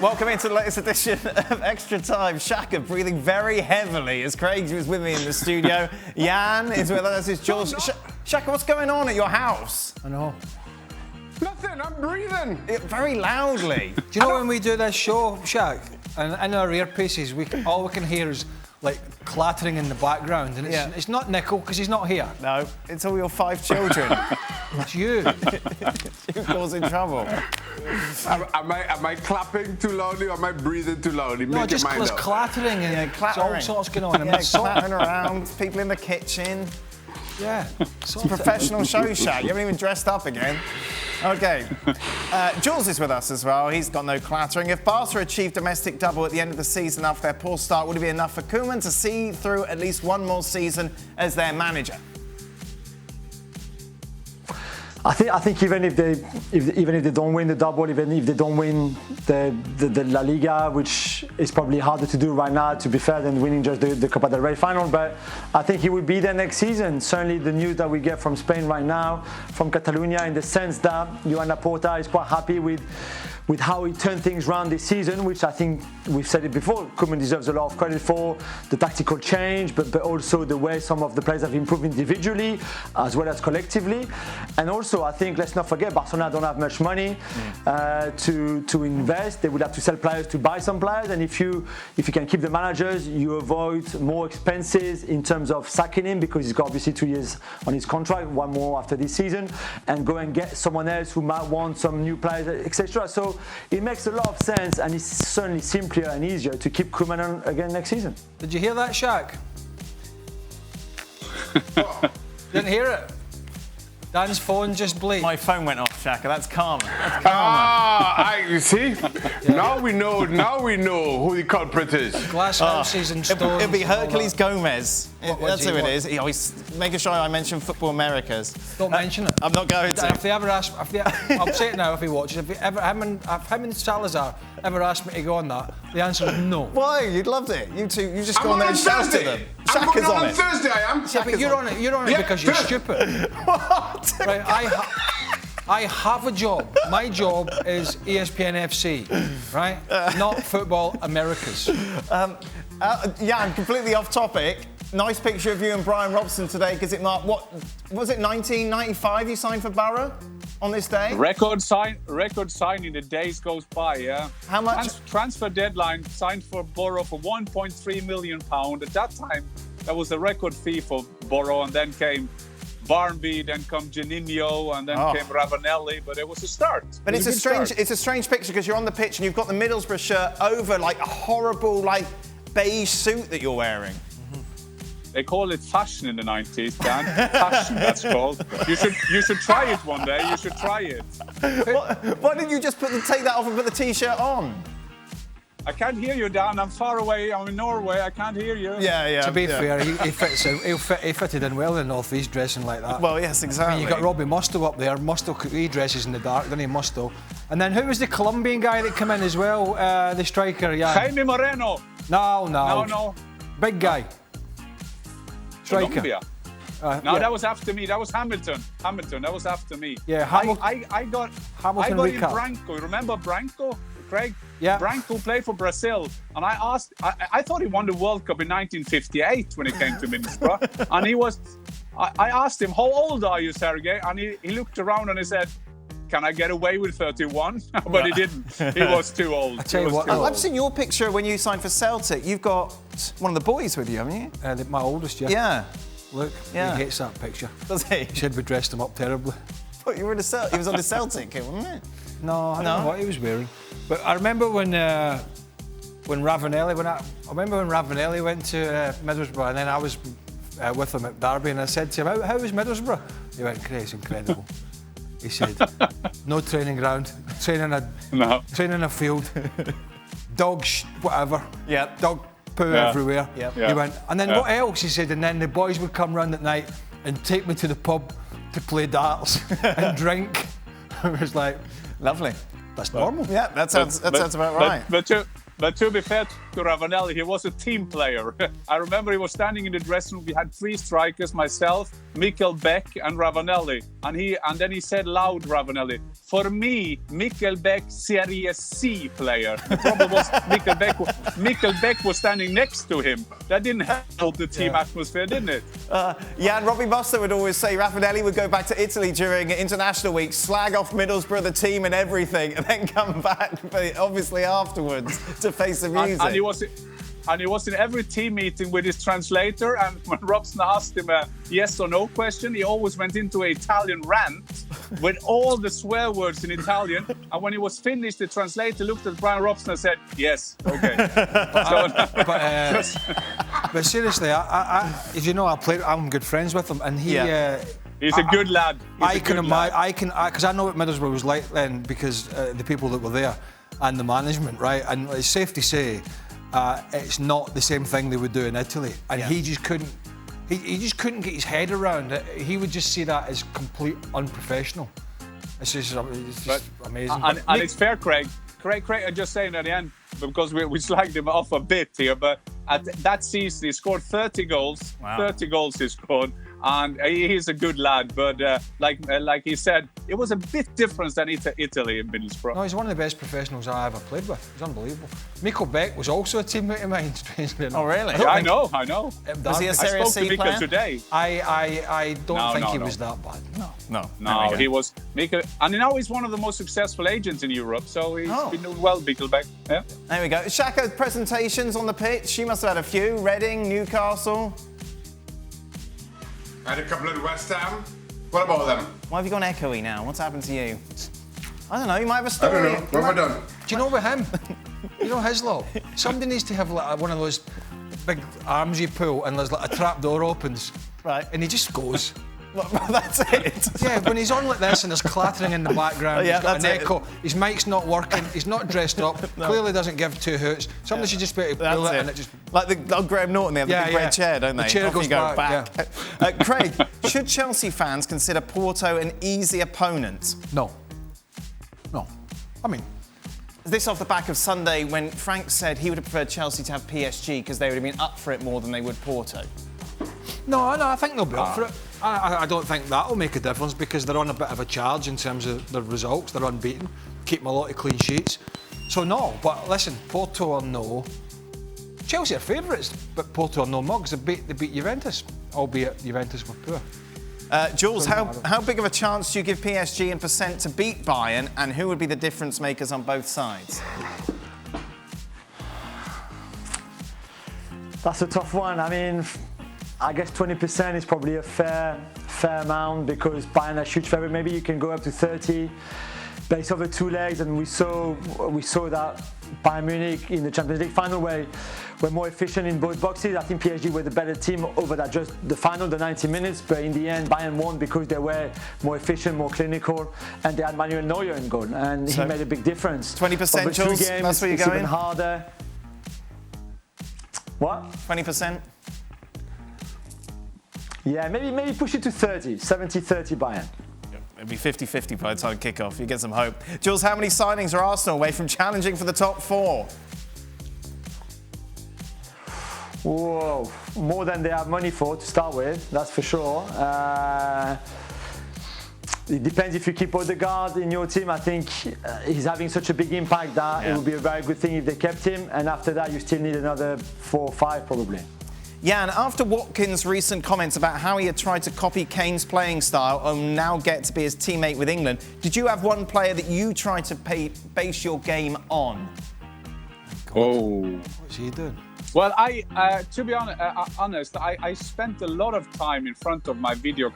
Welcome into the latest edition of Extra Time. Shaka breathing very heavily as Craig was with me in the studio. Jan is with us, is Juls. Shaka, what's going on at your house? I know. Nothing, I'm breathing. Very loudly. Do you know when we do this show, Shaq, and in our earpieces, all we can hear is like clattering in the background, and it's not Nickel because he's not here. No, it's all your 5 children. It's you. You're causing trouble. Am I clapping too loudly or am I breathing too loudly? No, just clattering and clattering. all sorts going on. Clattering around, people in the kitchen. Yeah. It's a professional show, Shaq. You haven't even dressed up again. Okay. Juls is with us as well. He's got no clattering. If Barca achieved domestic double at the end of the season after their poor start, would it be enough for Koeman to see through at least one more season as their manager? I think even if they don't win the double, even if they don't win the La Liga, which is probably harder to do right now, to be fair, than winning just the Copa del Rey final, but I think he will be there next season. Certainly the news that we get from Spain right now, from Catalonia, in the sense that Joan Laporta is quite happy with how he turned things around this season, which I think we've said it before, Koeman deserves a lot of credit for the tactical change, but also the way some of the players have improved individually as well as collectively. And also, I think, let's not forget, Barcelona don't have much money to invest. They would have to sell players to buy some players, and if you can keep the managers, you avoid more expenses in terms of sacking him, because he's got obviously 2 years on his contract, 1 more after this season, and go and get someone else who might want some new players, etc. So it makes a lot of sense, and it's certainly simpler and easier to keep Koeman on again next season. Did you hear that, Shaq? Didn't hear it? Dan's phone just bleeped. My phone went off, Shaka. That's karma. You see? Yeah. Now we know who the culprit is. Glass houses and stones. It'll be Hercules Gomez. That's who it is. He always making sure I mention Football Americas. Don't mention it. I'm not going to. If they ever ask, I'll say it now if he watches. If him and Salazar ever asked me to go on that, the answer is no. Why? You'd loved it. You two, you just go on there and shout at them. I'm going on Thursday, I am. Yeah, but you're on it because you're stupid. What? Right, I have a job. My job is ESPN FC, right? Not Football Americas. I'm completely off topic. Nice picture of you and Brian Robson today, because it marked, what was it, 1995 you signed for Borough on this day? Record signing, the days goes by, yeah. How much? Transfer deadline, signed for Borough for £1.3 million. At that time, that was the record fee for Borough, and then came Barnby, then come Juninho, and then came Ravanelli, but it was a start. But it's a strange picture, because you're on the pitch and you've got the Middlesbrough shirt over like a horrible beige suit that you're wearing. They call it fashion in the 90s, Dan. Fashion, that's called. You should try it one day. You should try it. Why didn't you just take that off and put the T-shirt on? I can't hear you, Dan. I'm far away. I'm in Norway. I can't hear you. Yeah. To be fair, he fitted in well in the North East dressing like that. Well, yes, exactly. I mean, you got Robbie Mustoe up there. He dresses in the dark, doesn't he, Mustoe? And then who was the Colombian guy that came in as well? The striker, yeah. Jaime Moreno. No. Big guy. Striker. That was after me. That was Hamilton. That was after me. Yeah, I got in Branco. Remember Branco, Craig? Yeah. Branco played for Brazil, and I thought he won the World Cup in 1958 when he came to Middlesbrough. And I asked him, "How old are you, Sergei?" And he looked around and he said, "Can I get away with 31?" But he didn't. He was too old. I tell you what, I've seen your picture when you signed for Celtic. You've got one of the boys with you, haven't you? My oldest, yeah. Yeah. Look, he hates that picture. Does he? He said we dressed him up terribly. But you were he was on the Celtic kit, wasn't it? No, I don't know what he was wearing. But I remember when Ravanelli went to Middlesbrough, and then I was with him at Derby, and I said to him, "How was Middlesbrough?" He went, "It's incredible." He said, "No training ground, training a field, dogs, whatever. Yeah, dog poo everywhere." Yep. He went, and then what else? He said, and then the boys would come round at night and take me to the pub to play darts and drink. I was like, lovely. That's normal. Yeah, that sounds about right. But But to be fair to Ravanelli, he was a team player. I remember he was standing in the dressing room. We had 3 strikers, myself, Mikkel Beck and Ravanelli. And then he said loud, Ravanelli, for me, Mikkel Beck, Serie C player. The problem was Mikkel Beck was standing next to him. That didn't help the team atmosphere, didn't it? And Robbie Muster would always say Ravanelli would go back to Italy during international week, slag off Middlesbrough, the team and everything, and then come back, obviously afterwards, to face the music. And he was in every team meeting with his translator, and when Robson asked him a yes or no question, he always went into an Italian rant with all the swear words in Italian. And when he was finished, the translator looked at Brian Robson and said, yes, okay. But seriously, as you know, I'm good friends with him, and he's a good lad. Because I know what Middlesbrough was like then, because the people that were there and the management, right? And it's safe to say, it's not the same thing they would do in Italy, and he just couldn't. He just couldn't get his head around it. He would just see that as complete unprofessional. It's just amazing. And it's fair, Craig. Craig, I'm just saying at the end, because we slagged him off a bit here, but at that season he scored 30 goals. Wow. 30 goals he scored. And he's a good lad, but like he said, it was a bit different than Italy in Middlesbrough. No, he's one of the best professionals I ever played with. He's unbelievable. Mikkel Beck was also a teammate of mine, strangely enough. Oh, really? I know. Was he a Serie C player? I spoke to Mikkel today. I don't think he was that bad. No, he was Mikkel, and now he's one of the most successful agents in Europe. So he's been doing well, Mikkel Beck. Yeah. There we go. Shaka, presentations on the pitch. You must have had a few. Reading, Newcastle. I had a couple at West Ham. What about them? Why have you gone echoey now? What's happened to you? I don't know. You might have a story. I don't know. What have I done? Do you know with him? You know Hislop? Somebody needs to have like one of those big arms you pull, and there's like a trap door opens. Right. And he just goes. That's it. Yeah, when he's on like this and there's clattering in the background, he's got an echo, his mic's not working, he's not dressed up, clearly doesn't give 2 hoots. Somebody should just be able to pull it and it just... Like the Graham Norton, they have the big red chair, don't they? The chair Off goes you go back. Craig, should Chelsea fans consider Porto an easy opponent? No. I mean... This off the back of Sunday when Frank said he would have preferred Chelsea to have PSG because they would have been up for it more than they would Porto. No, I think they'll be up for it. I don't think that'll make a difference because they're on a bit of a charge in terms of their results. They're unbeaten, keep a lot of clean sheets. So no, but listen, Porto or no. Chelsea are favourites, but Porto are no mugs. They beat Juventus, albeit Juventus were poor. Jules, how big of a chance do you give PSG in percent to beat Bayern, and who would be the difference makers on both sides? That's a tough one. I mean, I guess 20% is probably a fair amount because Bayern are huge favourite. Maybe you can go up to 30 based over 2 legs, and we saw that Bayern Munich in the Champions League final were more efficient in both boxes. I think PSG were the better team over that just the final, the 90 minutes, but in the end Bayern won because they were more efficient, more clinical, and they had Manuel Neuer in goal, and he made a big difference. 20%, Jules, that's where you're going? Even harder. What? 20%? Yeah, maybe push it to 30, 70-30 Bayern. It'll be 50-50 by the time kick-off. You get some hope. Jules, how many signings are Arsenal away from challenging for the top 4? Whoa, more than they have money for to start with, that's for sure. It depends if you keep Odegaard in your team. I think he's having such a big impact that it would be a very good thing if they kept him. And after that, you still need another 4 or 5 probably. Yeah, and after Watkins' recent comments about how he had tried to copy Kane's playing style and now get to be his teammate with England, did you have one player that you tried to base your game on? What's he doing? Well, to be honest, I spent a lot of time in front of my video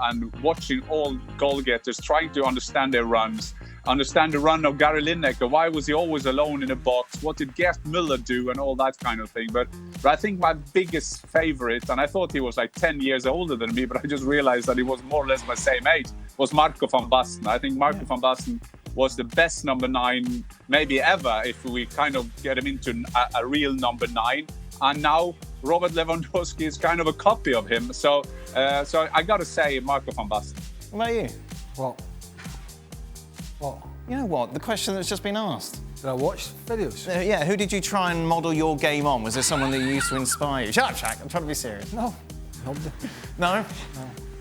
and watching all goal getters, trying to understand their runs, understand the run of Gary Lineker. Why was he always alone in a box? What did Gert Müller do? And all that kind of thing. But I think my biggest favourite, and I thought he was like 10 years older than me, but I just realised that he was more or less my same age, was Marco van Basten. I think Marco van Basten was the best number 9 maybe ever if we kind of get him into a real number 9. And now Robert Lewandowski is kind of a copy of him. So I got to say Marco van Basten. What about you? What? You know what? The question that's just been asked. Did I watch videos? Yeah, who did you try and model your game on? Was there someone that used to inspire you? Shut up, Shaq. I'm trying to be serious. No. Nobody. No?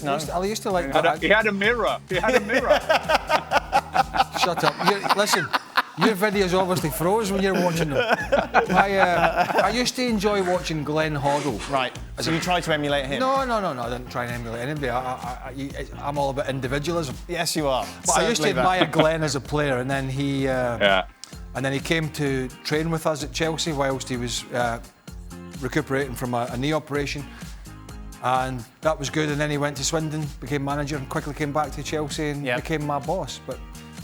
No. I used to like... He had a mirror. He had a mirror. Shut up. Listen, your videos obviously froze when you're watching them. I used to enjoy watching Glenn Hoddle. Right. So you tried to emulate him? No. I didn't try and emulate anybody. I'm all about individualism. Yes, you are. But I used to admire Glenn as a player, and then he... And then he came to train with us at Chelsea whilst he was recuperating from a knee operation. And that was good. And then he went to Swindon, became manager, and quickly came back to Chelsea and became my boss.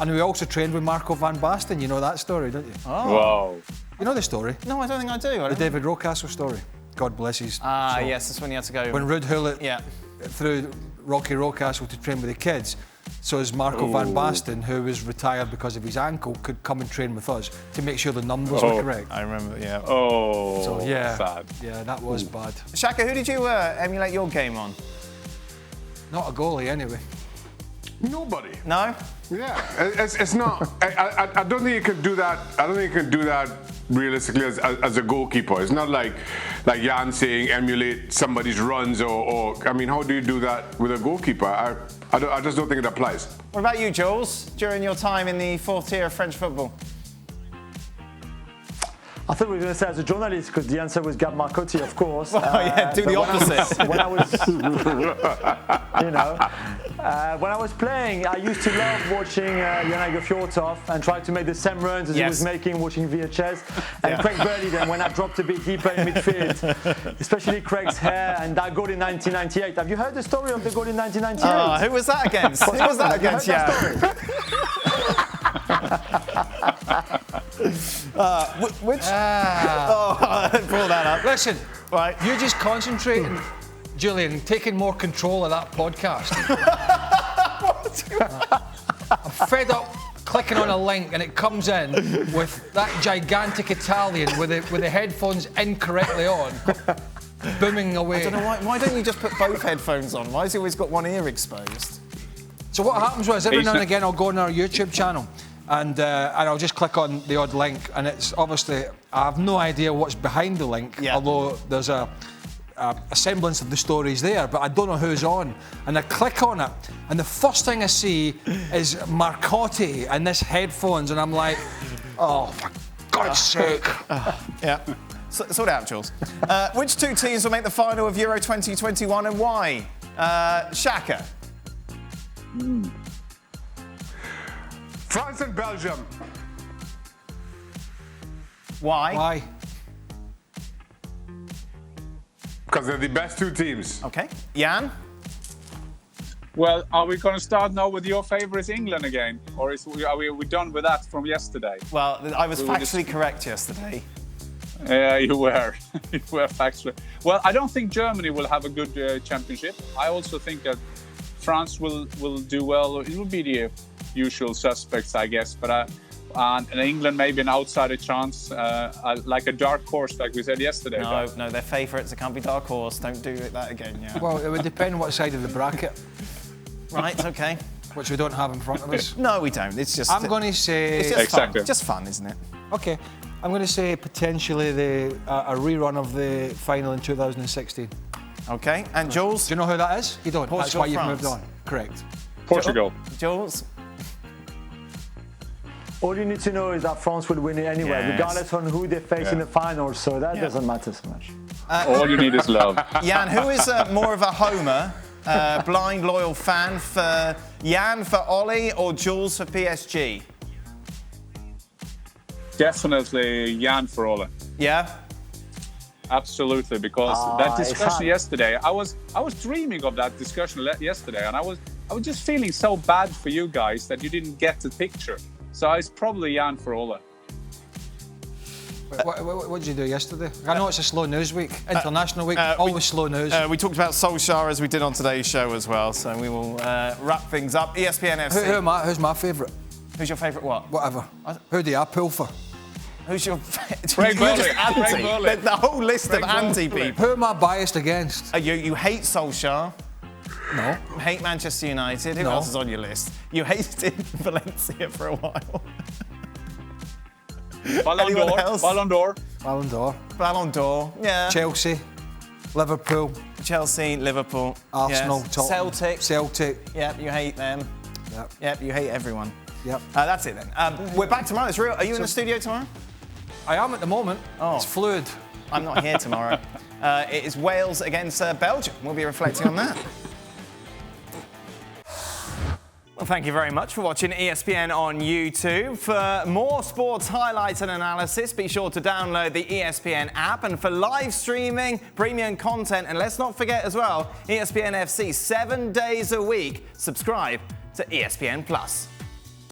And we also trained with Marco van Basten. You know that story, don't you? Oh. Wow. You know the story? No, I don't think I do. The David Rocastle story. God bless his soul. Yes, that's when you had to go. When Ruud Gullit threw Rocky Rocastle to train with the kids, so as Marco van Basten, who was retired because of his ankle, could come and train with us to make sure the numbers were correct. I remember, yeah. Oh, so, sad. Yeah, that was bad. Shaka, who did you emulate your game on? Not a goalie, anyway. Nobody. No? Yeah, it's not. I don't think you can do that. I don't think you can do that realistically as a goalkeeper. It's not like Jan saying emulate somebody's runs or I mean, how do you do that with a goalkeeper? I just don't think it applies. What about you, Jules, during your time in the fourth tier of French football? I thought we were going to say as a journalist, because the answer was Gab Marcotti, of course. Do the opposite. When I was playing, I used to love watching Jan Fjortoft and try to make the same runs as he was making, watching VHS. And Craig Burley, then when I dropped a bit deeper in midfield, especially Craig's hair and that goal in 1998. Have you heard the story of the goal in 1998? Who was that against? Who was that against? Pull that up. Listen, Right. you're just concentrating, Julien, taking more control of that podcast. I'm fed up clicking on a link and it comes in with that gigantic Italian with the headphones incorrectly on, booming away. I don't know why don't you just put both headphones on? Why has he always got one ear exposed? So what happens was every now and again I'll go on our YouTube channel and I'll just click on the odd link, and it's obviously I have no idea what's behind the link, although there's a semblance of the stories there, but I don't know who's on. And I click on it, and the first thing I see is Marcotti and this headphones, and I'm like, oh, for God's sake. Yeah. Sort it out, Jules. Which two teams will make the final of Euro 2021 and why? Shaka. France and Belgium. Why? Why? Because they're the best two teams. Okay. Jan? Well, are we going to start now with your favourite England again? Or are we done with that from yesterday? Well, I was factually correct yesterday. Yeah, you were. You were factually. Well, I don't think Germany will have a good championship. I also think that France will do well. It will be the usual suspects, I guess. But and England maybe an outsider chance, like a dark horse, like we said yesterday. No, they're favourites. It can't be dark horse. Don't do that again, yeah. Well, it would depend what side of the bracket. Right, okay. Which we don't have in front of us. No, we don't. It's just... I'm going to say... It's just exactly. fun. Just fun, isn't it? Okay. I'm going to say potentially a rerun of the final in 2016. Okay. And Jules? Do you know who that is? You don't. Portugal, That's why you've France. moved on. Correct. Portugal. Jules? All you need to know is that France will win it anyway, regardless on who they face in the final, so that doesn't matter so much. All you need is love. Jan, who is more of a homer, blind loyal fan, for Jan for Ole or Jules for PSG? Definitely Jan for Ole. Yeah? Absolutely, because that discussion yesterday, I was dreaming of that discussion yesterday, and I was just feeling so bad for you guys that you didn't get the picture. So it's probably Jan for Ole. What did you do yesterday? I know it's a slow news week, international week, always slow news. We talked about Solskjaer as we did on today's show as well, so we will wrap things up. ESPN FC. Who's my favourite? Who's your favourite what? Whatever. Who do I pull for? Who's your... Craig You're Burley. just anti. Craig Burley. The whole list of anti-people. Who am I biased against? You hate Solskjaer. No. You hate Manchester United. Who else is on your list? You hated Valencia for a while. Anyone else? Ballon d'Or. Ballon d'Or. Ballon d'Or. Yeah. Chelsea, Liverpool, Chelsea, Liverpool. Arsenal, yes. Tottenham. Celtic. Celtic. Yep, you hate them. Yep. Yep, you hate everyone. Yep. That's it then. We're back tomorrow. It's real. Are you in the studio tomorrow? I am at the moment. Oh. It's fluid. I'm not here tomorrow. It is Wales against Belgium. We'll be reflecting on that. Well, thank you very much for watching ESPN on YouTube. For more sports highlights and analysis, be sure to download the ESPN app. And for live streaming, premium content, and let's not forget as well, ESPN FC 7 days a week. Subscribe to ESPN Plus.